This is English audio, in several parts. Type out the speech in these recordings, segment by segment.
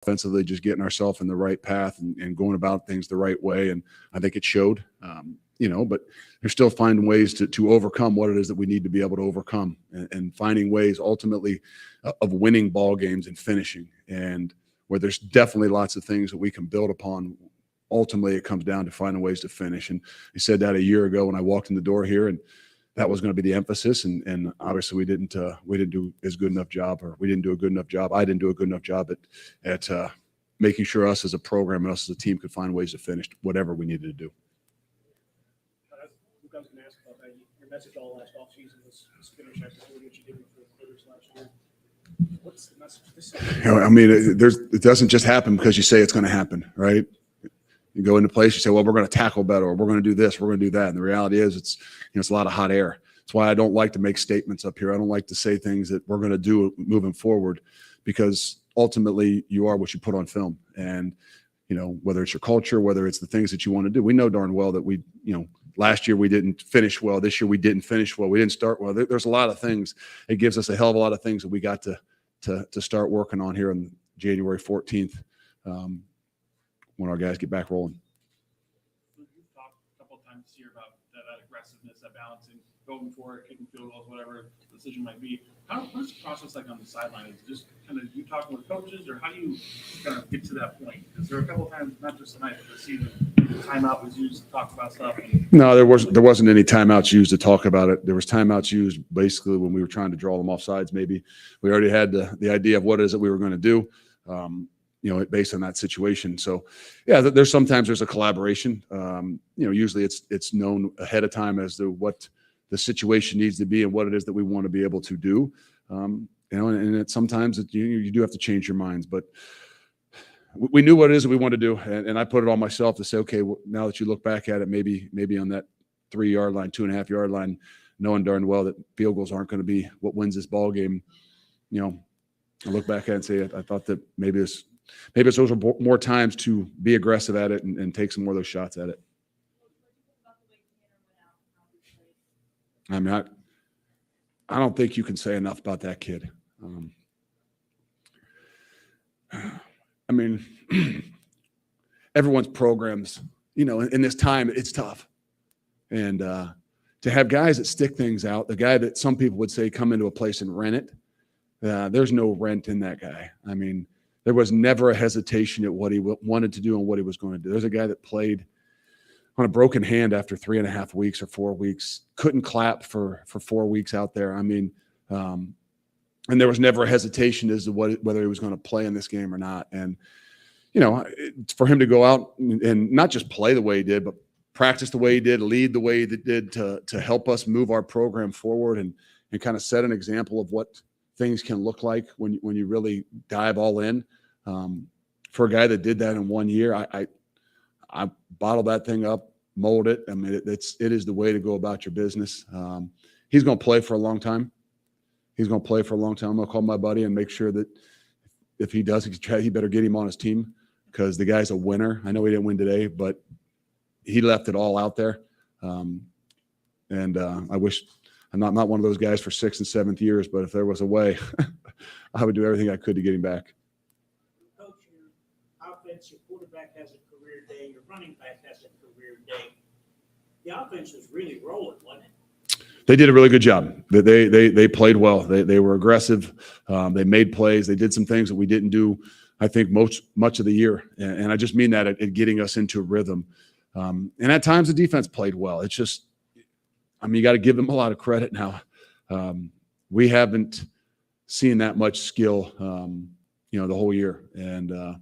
offensively, just getting ourselves in the right path and going about things the right way. And I think it showed, but they're still finding ways to overcome what it is that we need to be able to overcome, and finding ways ultimately of winning ball games and finishing. And where there's definitely lots of things that we can build upon, ultimately it comes down to finding ways to finish. And I said that a year ago when I walked in the door here, and that was going to be the emphasis. And obviously we didn't do as good enough job, or we didn't do a good enough job. I didn't do a good enough job at making sure us as a program and us as a team could find ways to finish whatever we needed to do. I was going to ask about that. Your message all last offseason was finish after doing what you did for the quarters last year. What's the message this year? I mean, it doesn't just happen because you say it's going to happen, right? You go into place, you say, well, we're going to tackle better, or we're going to do this, we're going to do that. And the reality is it's a lot of hot air. That's why I don't like to make statements up here. I don't like to say things that we're going to do moving forward, because ultimately you are what you put on film. And, whether it's your culture, whether it's the things that you want to do, we know darn well that last year we didn't finish well. This year we didn't finish well. We didn't start well. There's a lot of things. It gives us a hell of a lot of things that we got to start working on here on January 14th. When our guys get back rolling. You've talked a couple of times this year about that aggressiveness, that balancing, going for it, kicking field goals, whatever the decision might be. What's the process like on the sideline? Is it just kind of you talking with coaches, or how do you kind of get to that point? Because there are a couple of times, not just tonight, but this season, timeout was used to talk about stuff. No, there wasn't any timeouts used to talk about it. There was timeouts used basically when we were trying to draw them off sides. Maybe we already had the idea of what it is that we were going to do. Based on that situation. So yeah, sometimes there's a collaboration. Usually it's known ahead of time as to what the situation needs to be and what it is that we want to be able to do. And sometimes you do have to change your minds, but we knew what it is that we want to do. And I put it on myself to say, okay, well, now that you look back at it, maybe on that 3-yard line, 2.5-yard line, knowing darn well that field goals aren't going to be what wins this ball game. I look back at it and say, I thought that maybe those were more times to be aggressive at it and take some more of those shots at it. I mean, I don't think you can say enough about that kid. I mean, everyone's programs, in this time, it's tough. And to have guys that stick things out, the guy that some people would say come into a place and rent it, there's no rent in that guy. I mean, there was never a hesitation at what he wanted to do and what he was going to do. There's a guy that played on a broken hand after 3.5 weeks or 4 weeks, couldn't clap for 4 weeks out there. I mean, and there was never a hesitation as to whether he was going to play in this game or not. And, for him to go out and not just play the way he did, but practice the way he did, lead the way he did to help us move our program forward and kind of set an example of what things can look like when you really dive all in. For a guy that did that in 1 year, I bottled that thing up, mold it. I mean, it is the way to go about your business. He's going to play for a long time. I'm going to call my buddy and make sure that if he does, he better get him on his team, because the guy's a winner. I know he didn't win today, but he left it all out there. I wish I'm not one of those guys for 6th and 7th years, but if there was a way, I would do everything I could to get him back. Coach, your offense, your quarterback has a career day, your running back has a career day. The offense was really rolling, wasn't it? They did a really good job. They played well. They were aggressive. They made plays. They did some things that we didn't do, I think, much of the year. And I just mean that at getting us into a rhythm. And at times the defense played well. It's just, you got to give them a lot of credit now. We haven't seen that much skill, the whole year. And,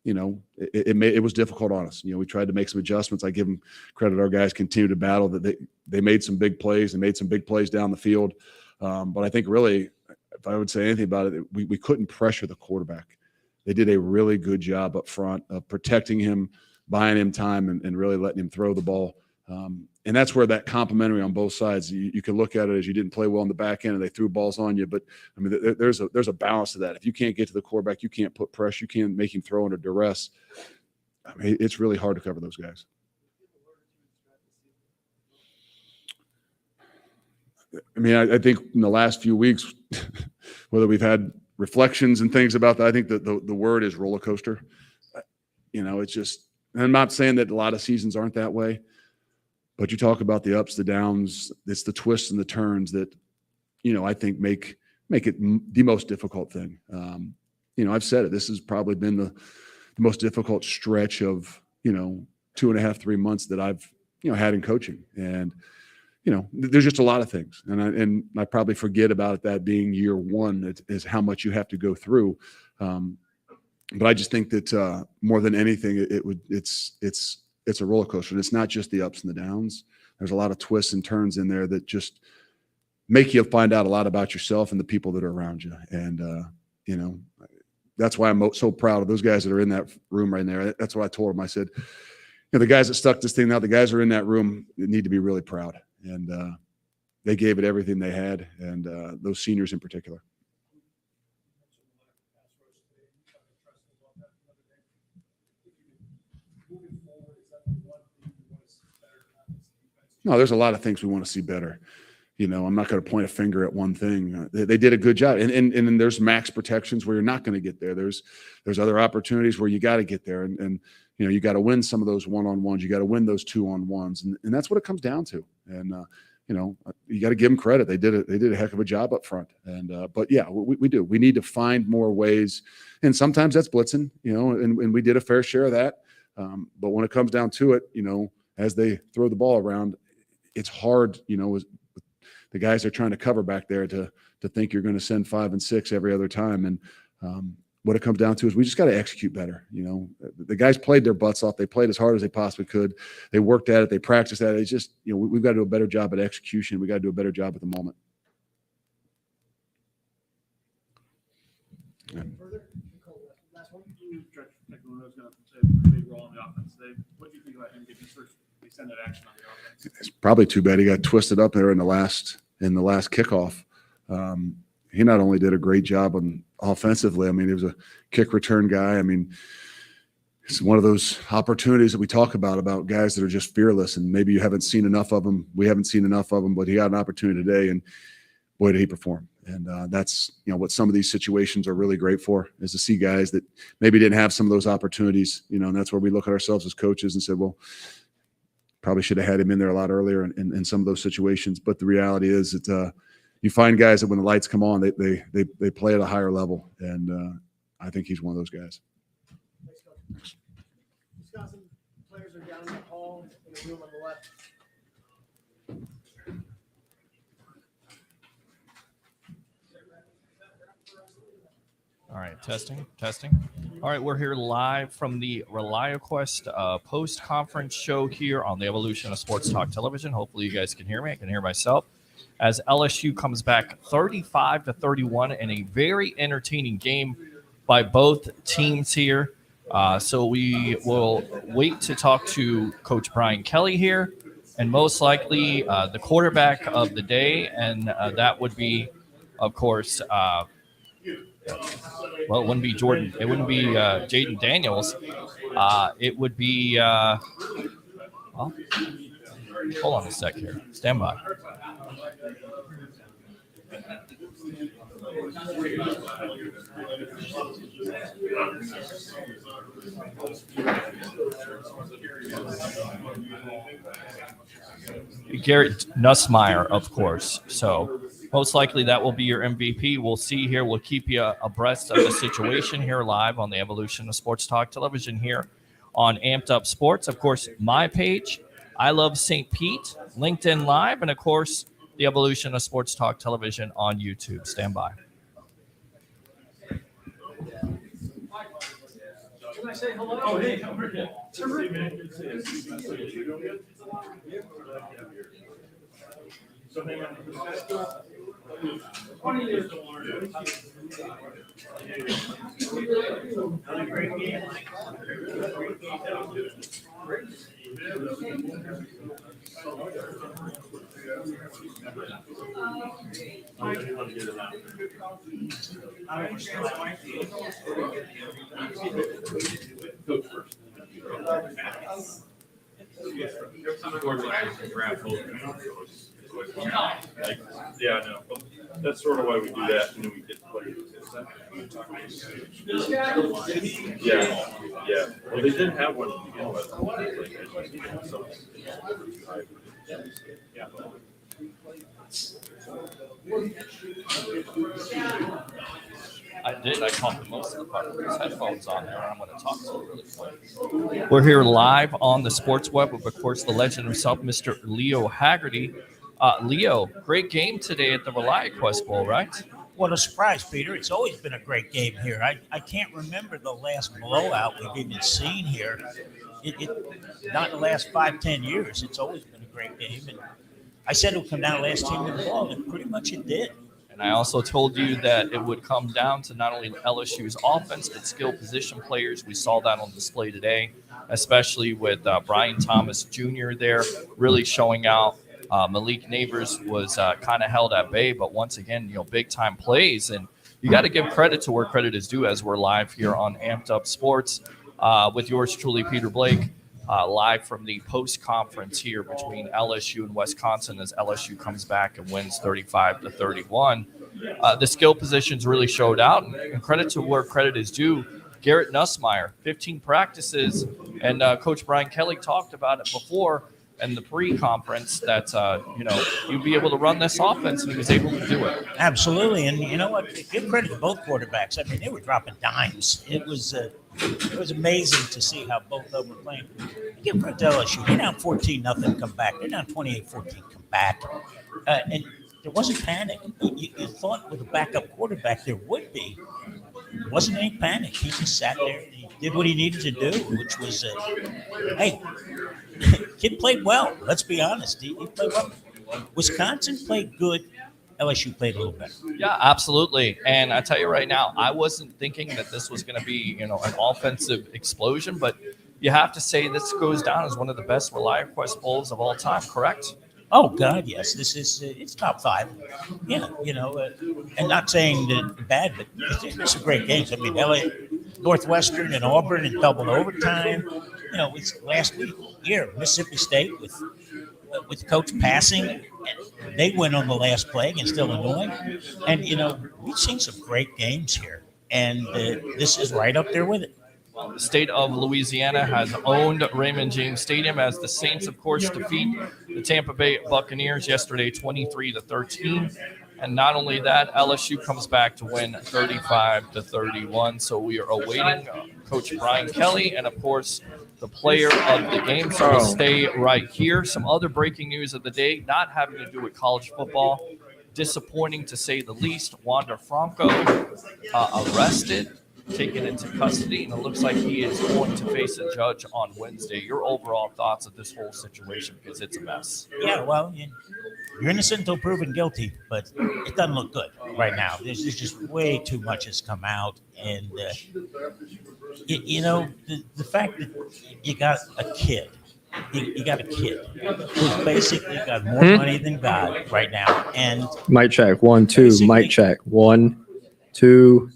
it was difficult on us. We tried to make some adjustments. I give them credit. Our guys continue to battle. That they made some big plays. They made some big plays down the field. But I think really, if I would say anything about it, we couldn't pressure the quarterback. They did a really good job up front of protecting him, buying him time, and really letting him throw the ball. And that's where that complimentary on both sides, you can look at it as you didn't play well in the back end and they threw balls on you. But, there's a balance to that. If you can't get to the quarterback, you can't put pressure, you can't make him throw under duress. It's really hard to cover those guys. I think in the last few weeks, whether we've had reflections and things about that. I think that the word is roller coaster. It's just, and I'm not saying that a lot of seasons aren't that way, but you talk about the ups, the downs, it's the twists and the turns that, I think make it the most difficult thing. I've said it, this has probably been the most difficult stretch of, 2.5, 3 months that I've, had in coaching. And, there's just a lot of things. And I probably forget about that being year one is how much you have to go through. But I just think that more than anything, it's a roller coaster. And it's not just the ups and the downs. There's a lot of twists and turns in there that just make you find out a lot about yourself and the people that are around you. And, that's why I'm so proud of those guys that are in that room right there. That's what I told them. I said, the guys that stuck this thing out, the guys that are in that room need to be really proud. And they gave it everything they had, and those seniors in particular. No, there's a lot of things we want to see better. I'm not going to point a finger at one thing. They did a good job. And then there's max protections where you're not going to get there. There's other opportunities where you got to get there. And you got to win some of those one-on-ones. You got to win those two-on-ones. And that's what it comes down to. And, you got to give them credit. They did a heck of a job up front. And, but yeah, we do. We need to find more ways. And sometimes that's blitzing, and we did a fair share of that. But when it comes down to it, as they throw the ball around, it's hard, the guys are trying to cover back there to think you're going to send 5 and 6 every other time. And what it comes down to is we just got to execute better. The guys played their butts off. They played as hard as they possibly could. They worked at it. They practiced at it. It's just, we've got to do a better job at execution. We got to do a better job at the moment. Further? Last one. You Judge Technology was going to play a big role in the offense today. What do you think about him getting his first extended action on the offense? It's probably too bad he got twisted up there in the last kickoff. He not only did a great job offensively. I mean, he was a kick return guy. I mean, it's one of those opportunities that we talk about guys that are just fearless, and maybe you haven't seen enough of them. We haven't seen enough of them, but he had an opportunity today, and boy, did he perform. And that's, what some of these situations are really great for, is to see guys that maybe didn't have some of those opportunities, and that's where we look at ourselves as coaches and said, well, probably should have had him in there a lot earlier in some of those situations. But the reality is that you find guys that when the lights come on, they play at a higher level. And I think he's one of those guys. Thanks, Wisconsin players are down in the hall in the room on the left. All right, testing. All right, we're here live from the ReliaQuest post-conference show here on the Evolution of Sports Talk Television. Hopefully you guys can hear me. I can hear myself. As LSU comes back 35-31 in a very entertaining game by both teams here. So we will wait to talk to Coach Brian Kelly here, and most likely the quarterback of the day, and that would be, of course, well, it wouldn't be Jordan. It wouldn't be Jaden Daniels. It would be, well, hold on a sec here. Stand by. Garrett Nussmeier, of course. So most likely that will be your MVP. We'll see here. We'll keep you abreast of the situation here live on the Evolution of Sports Talk Television here on Amped Up Sports. Of course, my page, I Love St. Pete, LinkedIn Live, and of course, the Evolution of Sports Talk Television on YouTube. Stand by. Can I say hello? Oh, hey, come here. Coach first. Yeah, I know. That's sort of why we do that, and then we get players. Yeah. Well, they didn't have one to begin with. So, I did. I caught the most of the part with his headphones on there, and I'm going to talk to him really quick. We're here live on the Sports Web with, of course, the legend himself, Mr. Leo Haggerty. Leo, great game today at the ReliaQuest Bowl, right? What a surprise, Peter. It's always been a great game here. I can't remember the last blowout we've even seen here. Not in the last 5-10 years. It's always been a great game. And I said it would come down to last team in the ball, and pretty much it did. And I also told you that it would come down to not only LSU's offense, but skill position players. We saw that on display today, especially with Brian Thomas Jr. there, really showing out. Malik Neighbors was kind of held at bay, but once again, big time plays. And you got to give credit to where credit is due as we're live here on Amped Up Sports with yours truly, Peter Blake, live from the post-conference here between LSU and Wisconsin as LSU comes back and wins 35-31. The skill positions really showed out, and credit to where credit is due. Garrett Nussmeier, 15 practices, and Coach Brian Kelly talked about it before in the pre-conference that, you'd be able to run this offense, and he was able to do it. Absolutely. And you know what? Give credit to both quarterbacks. I mean, they were dropping dimes. It was amazing to see how both of them were playing. Give credit to LSU. They're down 14-0, come back. They're down 28-14, come back. And there wasn't panic. You thought with a backup quarterback there would be. There wasn't any panic. He just sat there and he did what he needed to do, which was, hey, kid played well. Let's be honest. He played well. Wisconsin played good. LSU played a little better. Yeah, absolutely. And I tell you right now, I wasn't thinking that this was going to be, an offensive explosion, but you have to say this goes down as one of the best ReliaQuest bowls of all time, correct? Oh God, yes. This is it's top 5. Yeah, and not saying that bad, but it's some great games. I mean, Northwestern and Auburn in double overtime. It's last week here, Mississippi State with coach passing, and they went on the last play against Illinois. And we've seen some great games here, and this is right up there with it. The state of Louisiana has owned Raymond James Stadium as the Saints, of course, defeat the Tampa Bay Buccaneers yesterday 23-13. And not only that, LSU comes back to win 35-31. So we are awaiting Coach Brian Kelly and, of course, the player of the game. So we'll stay right here. Some other breaking news of the day, not having to do with college football. Disappointing to say the least. Wander Franco arrested, taken into custody, and it looks like he is going to face a judge on Wednesday. Your overall thoughts of this whole situation, because it's a mess. Yeah, well, you're innocent until proven guilty, but it doesn't look good right now. There's just way too much has come out, and the fact that you got a kid, you got a kid who's basically got more money than God right now, and mic check 1 2 mic check 1 2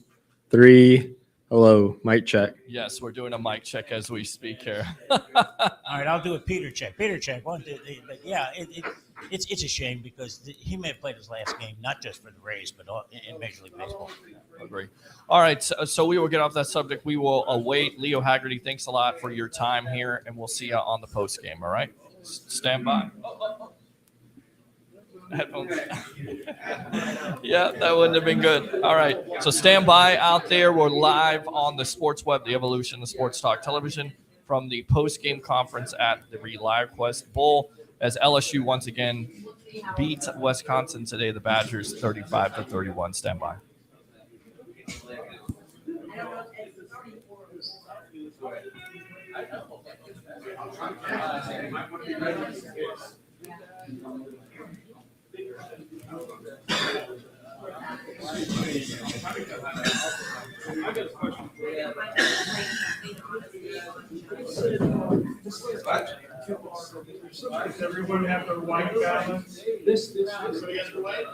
3. Hello, mic check. Yes, we're doing a mic check as we speak here. All right, I'll do a Peter check. Peter check 1 2 3. But yeah, it's a shame because he may have played his last game not just for the Rays but in Major League Baseball. Agree. All right, so we will get off that subject. We will await Leo Haggerty. Thanks a lot for your time here, and we'll see you on the post game. All right, stand by. Headphones. Yeah, that wouldn't have been good. All right, so stand by out there. We're live on the Sports Web, the evolution of sports talk television, from the post-game conference at the ReliaQuest Bowl as LSU once again beats Wisconsin today. The Badgers 35-31. Stand by. Does everyone have their white balance? This. So you guys are white?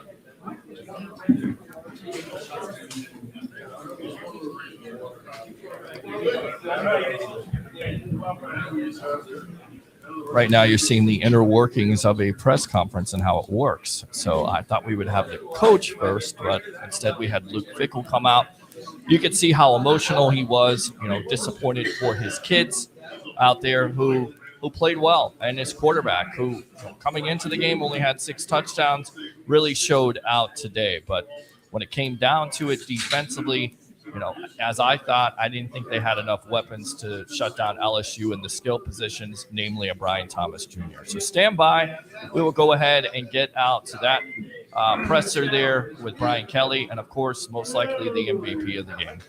Right now, you're seeing the inner workings of a press conference and how it works. So I thought we would have the coach first, but instead we had Luke Fickell come out you could see how emotional he was, disappointed for his kids out there who played well, and his quarterback who coming into the game only had 6 touchdowns really showed out today. But when it came down to it defensively, as I thought, I didn't think they had enough weapons to shut down LSU in the skill positions, namely a Brian Thomas Jr. So stand by. We will go ahead and get out to that presser there with Brian Kelly, and of course, most likely the MVP of the game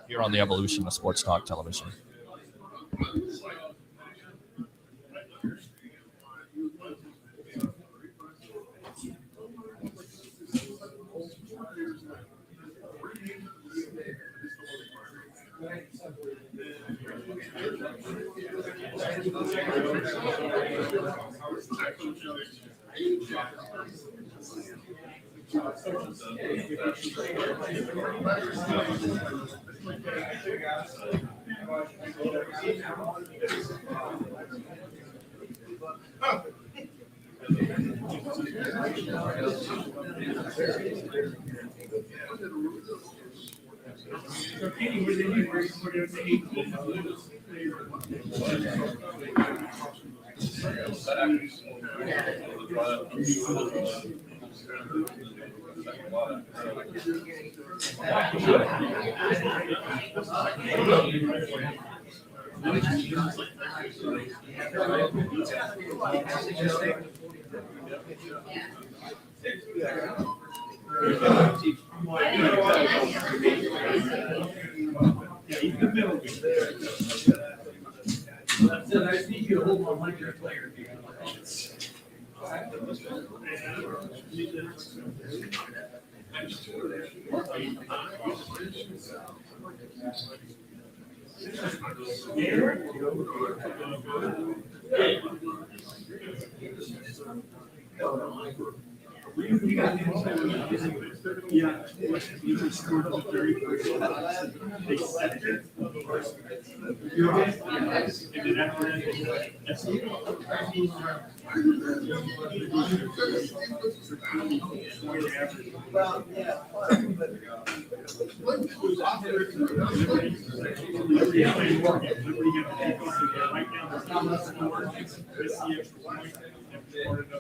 here on the Evolution of Sports Talk Television.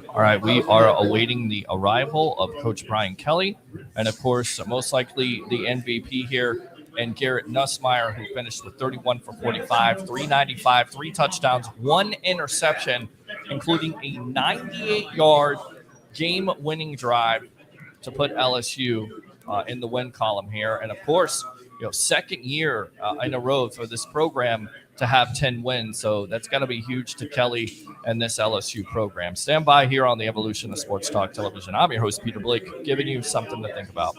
All right, we are awaiting the arrival of Coach Brian Kelly, and of course, most likely the MVP here, and Garrett Nussmeier, who finished with 31 for 45, 395, 3 touchdowns, 1 interception, including a 98-yard game-winning drive to put LSU in the win column here. And of course, second year in a row for this program to have 10 wins. So that's got to be huge to Kelly and this LSU program. Stand by here on the Evolution of Sports Talk Television. I'm your host, Peter Blake, giving you something to think about.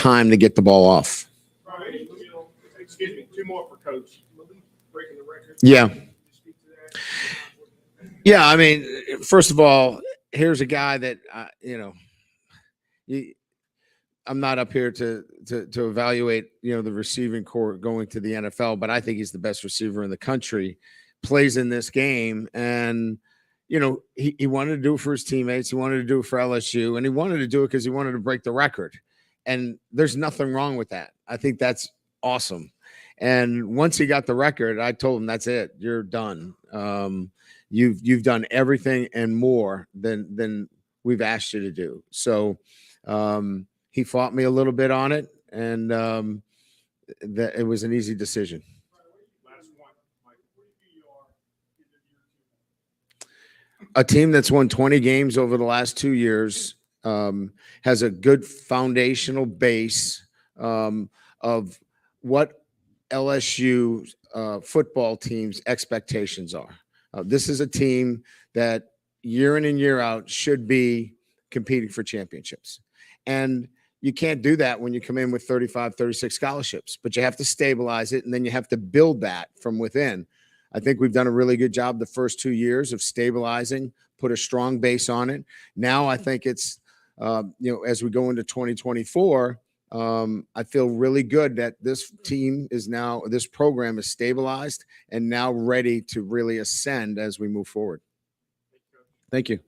time to get the ball off. Excuse me, two more for Coach. Breaking the record. Yeah. Yeah, I mean, first of all, here's a guy that I'm not up here to evaluate the receiving core going to the NFL, but I think he's the best receiver in the country. Plays in this game, and he wanted to do it for his teammates. He wanted to do it for LSU, and he wanted to do it because he wanted to break the record. And there's nothing wrong with that. I think that's awesome. And once he got the record, I told him, that's it. You're done. You've done everything and more than we've asked you to do. So he fought me a little bit on it, and that it was an easy decision. A team that's won 20 games over the last 2 years has a good foundational base of what LSU football team's expectations are. This is a team that year in and year out should be competing for championships. And you can't do that when you come in with 35, 36 scholarships, but you have to stabilize it, and then you have to build that from within. I think we've done a really good job the first 2 years of stabilizing, put a strong base on it. Now I think it's, as we go into 2024, I feel really good that this program is stabilized and now ready to really ascend as we move forward. Thank you.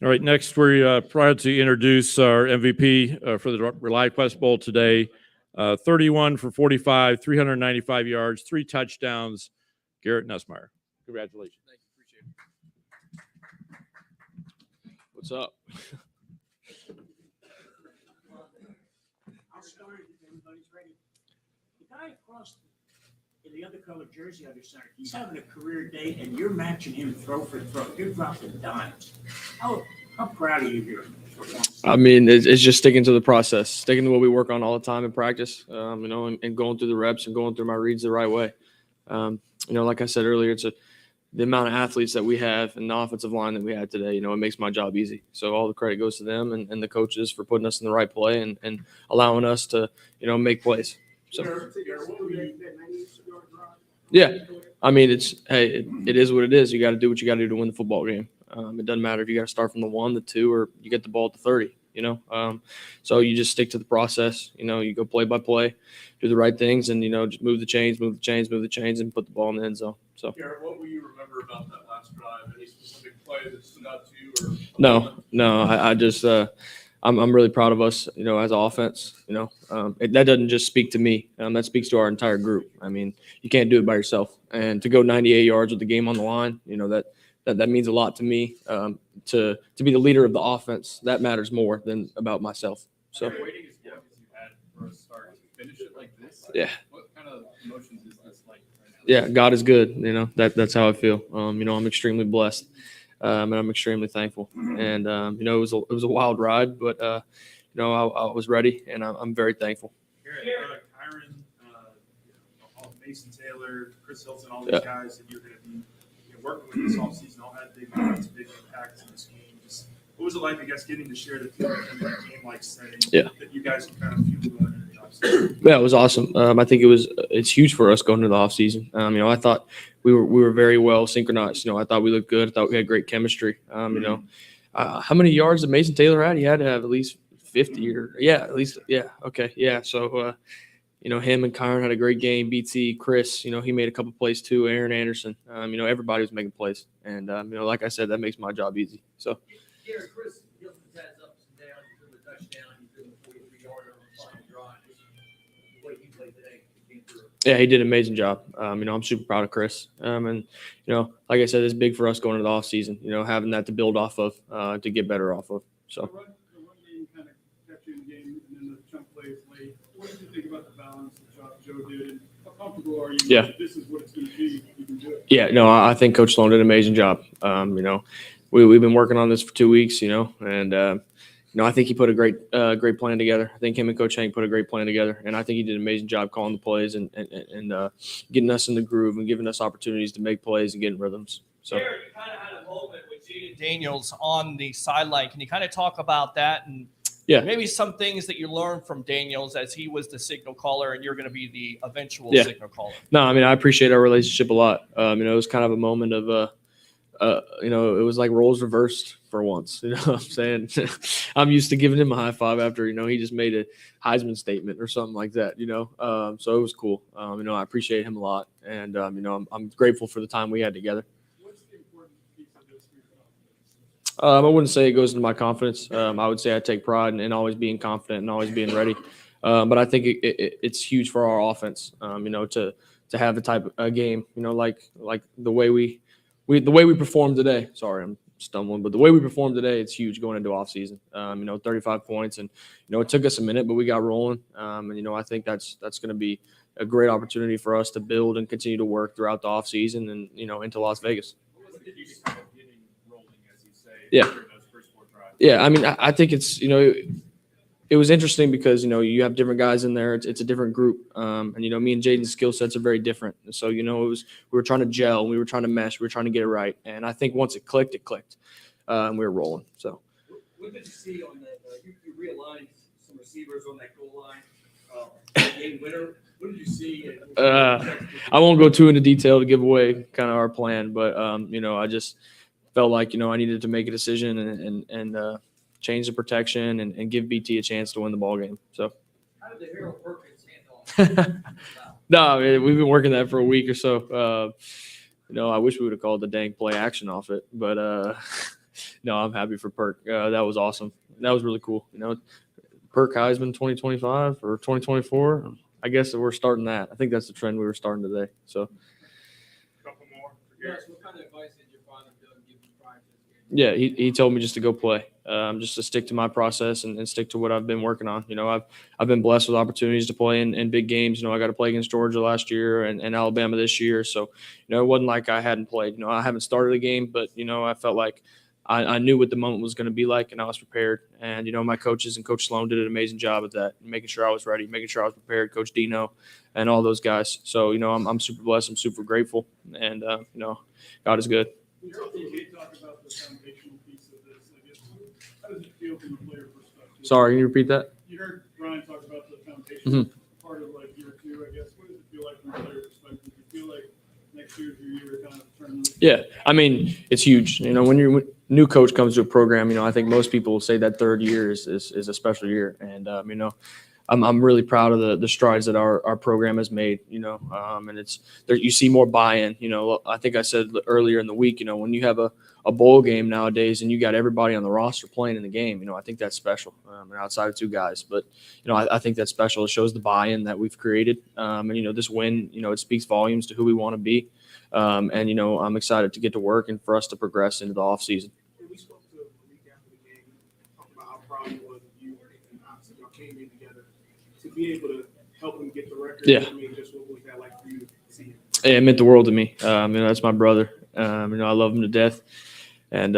All right, next we're proud to introduce our MVP for the ReliaQuest Bowl today. 31 for 45, 395 yards, 3 touchdowns, Garrett Nussmeier. Congratulations. Thank you, appreciate it. What's up? I'll start if everybody's ready. The guy across in the other colored jersey on your side, he's having a career day, and you're matching him throw for throw. You're dropping dimes. How proud are you here? I mean, it's just sticking to the process, sticking to what we work on all the time in practice, and going through the reps and going through my reads the right way. Like I said earlier, it's the amount of athletes that we have and the offensive line that we had today, it makes my job easy. So all the credit goes to them and the coaches for putting us in the right play and allowing us to, make plays. So, yeah, I mean, it is what it is. You got to do what you got to do to win the football game. It doesn't matter if you got to start from the 1, the 2, or you get the ball at the 30, So you just stick to the process. You go play by play, do the right things, and, just move the chains, and put the ball in the end zone. So, Garrett, what will you remember about that last drive? Any specific play that stood out to you? No, I just I'm really proud of us, as an offense. That doesn't just speak to me. That speaks to our entire group. I mean, you can't do it by yourself. And to go 98 yards with the game on the line, that means a lot to me. To be the leader of the offense, that matters more than about myself. So, waiting as long as you had for a start to finish it like this. Yeah. What kind of emotions is this like right now? Yeah, God is good. That's how I feel. I'm extremely blessed, and I'm extremely thankful. And it was a wild ride, but I was ready, and I'm very thankful. Garrett, Kyron, Mason Taylor, Chris Hilton, all these guys that you're going to be working with this offseason, all had big moments, big impacts in this game. Just what was it like, I guess, getting to share the field in a game-like setting that you guys can kind of fuel going into the offseason? Yeah, it was awesome. I think it's huge for us going into the offseason. I thought we were very well synchronized. I thought we looked good. I thought we had great chemistry. How many yards did Mason Taylor had? He had to have at least 50 okay. Yeah. So, him and Kyron had a great game. BT, Chris, he made a couple plays too. Aaron Anderson, everybody was making plays. And, like I said, that makes my job easy. So. Garrett, Chris, has ups and downs. You threw a touchdown. You threw a 43-yarder on the final drive. The way he played today. Yeah, he did an amazing job. I'm super proud of Chris. And, like I said, it's big for us going into the offseason, having that to build off of, to get better off of. So. The run game kind of kept you in the game, and then the chunk plays late. What did you think about the balance that Joe did? And how comfortable are you? Yeah. This is what it's going to be. You can do it. Yeah, no, I think Coach Sloan did an amazing job. We've been working on this for 2 weeks, and I think he put a great plan together. I think him and Coach Hank put a great plan together, and I think he did an amazing job calling the plays and getting us in the groove and giving us opportunities to make plays and get in rhythms. So. Garrett, you kind of had a moment with Jaden Daniels on the sideline. Can you kind of talk about that and Yeah. maybe some things that you learned from Daniels as he was the signal caller and you're going to be the eventual Yeah. signal caller? No, I mean, I appreciate our relationship a lot. It was kind of a moment of, it was like roles reversed for once. You know what I'm saying? I'm used to giving him a high five after, he just made a Heisman statement or something like that, so it was cool. I appreciate him a lot. And, I'm grateful for the time we had together. What's the important piece of this for your confidence? I wouldn't say it goes into my confidence. I would say I take pride in always being confident and always being ready. But I think it's huge for our offense, to have the type of game, like the way we performed today. Sorry, I'm stumbling, but the way we performed today, it's huge going into off season. 35 points, and it took us a minute, but we got rolling. I think that's going to be a great opportunity for us to build and continue to work throughout the off season and into Las Vegas. What was the key to kind of getting rolling, as you say, Yeah. during those first 4 drives? Yeah, I mean, I think it's it was interesting because you have different guys in there. It's a different group, and me and Jaden's skill sets are very different. And so we were trying to gel, we were trying to mesh, we were trying to get it right. And I think once it clicked, and we were rolling. So What did you see on that? You realigned some receivers on that goal line. Game winner. What did you see? I won't go too into detail to give away kind of our plan, but I just felt like I needed to make a decision and change the protection and give BT a chance to win the ball game. So How did the Hero Perkins hand off? no, I mean, we've been working that for a week or so. I wish we would have called the dang play action off it, but no, I'm happy for Perk. That was awesome. That was really cool. Perk Heisman 2025 or 2024. I guess we're starting that. I think that's the trend we were starting today. So Couple more for Garrett. What kind of advice did your father give you prior to this game? yeah, he told me just to go play, just to stick to my process and stick to what I've been working on. I've been blessed with opportunities to play in big games. I got to play against Georgia last year and Alabama this year. So, it wasn't like I hadn't played. I haven't started a game, but, I felt like I knew what the moment was going to be like, and I was prepared. And, my coaches and Coach Sloan did an amazing job at that, making sure I was ready, making sure I was prepared, Coach Dino and all those guys. So, I'm super blessed. I'm super grateful. And, God is good. You heard TJ talk about the foundational piece of this. I guess, how does it feel from a player perspective? Sorry, can you repeat that? You heard Brian talk about the foundation Mm-hmm. part of like year 2, I guess. What does it feel like from a player perspective? Do you feel like next year's your year to kind of turn this? Yeah, I mean, it's huge. When new coach comes to a program, I think most people will say that third year is a special year. And, I'm really proud of the strides that our program has made, and it's there. You see more buy-in, I think I said earlier in the week, when you have a bowl game nowadays and you got everybody on the roster playing in the game, I think that's special. And outside of 2 guys, but, I think that's special. It shows the buy-in that we've created. And, this win, it speaks volumes to who we want to be. And, I'm excited to get to work and for us to progress into the off season. We spoke to the week after the game, talked about how proud he was of you, and obviously y'all came in together to be able to help him get the record. Yeah. I mean, just what was that like for you to see him? It meant the world to me. That's my brother. I love him to death. And,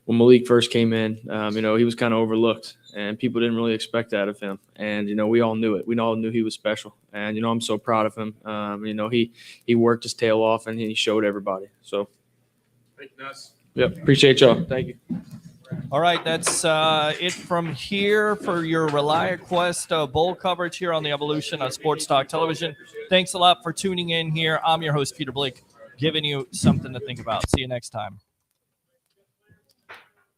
when Malik first came in, he was kind of overlooked and people didn't really expect that of him. And, we all knew it. We all knew he was special. And, I'm so proud of him. He worked his tail off and he showed everybody. So, Thank you, Nuss. yep. Appreciate y'all. Thank you. All right, that's it from here for your ReliaQuest bowl coverage here on the Evolution of Sports Talk Television. Thanks a lot for tuning in here. I'm your host, Peter Blake, giving you something to think about. See you next time.